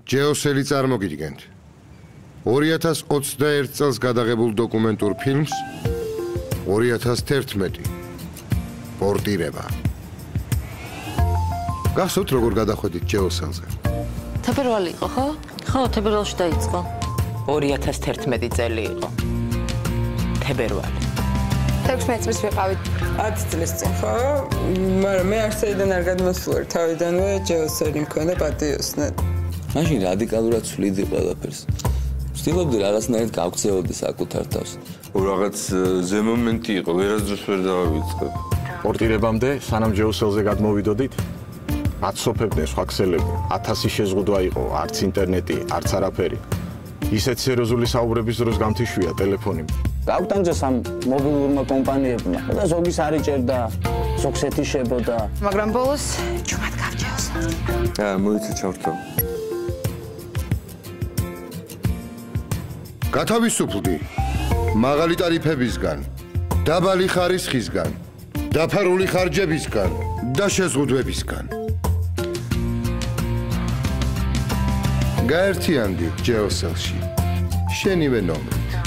ჯეოსელი წარმოგიდგენთ 2021 წელს გადაღებულ დოკუმენტურ ფილმს 2011 პორტირება. გახსოვთ როგორ გადახვედით ჯეოსელზე? თებერვალი იყო, ხო? ხო, თებერვალში დაიწყო. 2011 წელი იყო. თებერვალი. 16 წლის ვიყავით. 10 წლის წინ, ხო? მაგრამ მე არსაიდან არ გადმოსულარ თავიდანვე ჯეოსელი მქონდა პატიოსნად. მაშინ რადიკალურად ცვლიდი ყველაფერს. ვცდილობდი რაღაცნაირად გავქცეოდი საკუთარ თავს. რაღაც ზემომენტი იყო, ვერასდროს ვერ დავავიწყებ. პორტირებამდე, სანამ ჯეოსელზე გადმოვიდოდით, აცოფებდნენ სხვა ქსელები. 1000 შეზღუდვა იყო, არც ინტერნეტი, არც არაფერი. ისეთ სერიოზული საუბრების დროს გამთიშვია ტელეფონი. გავტანჯეს ამ მობილურმა კომპანიებმა და ზოგის არ იჭერდა, ზოგს ეთიშებოდა. მაგრამ ბოლოს ჩუმად გავჯეოსა. მოიცა ჩავრთავ. გათავისუფლდი მაღალი ტარიფებისგან, დაბალი ხარისხისგან, დაფარული ხარჯებისგან და შეზღუდვებისგან. გაერთიანდი ჯეოსელში შენივე ნომრით.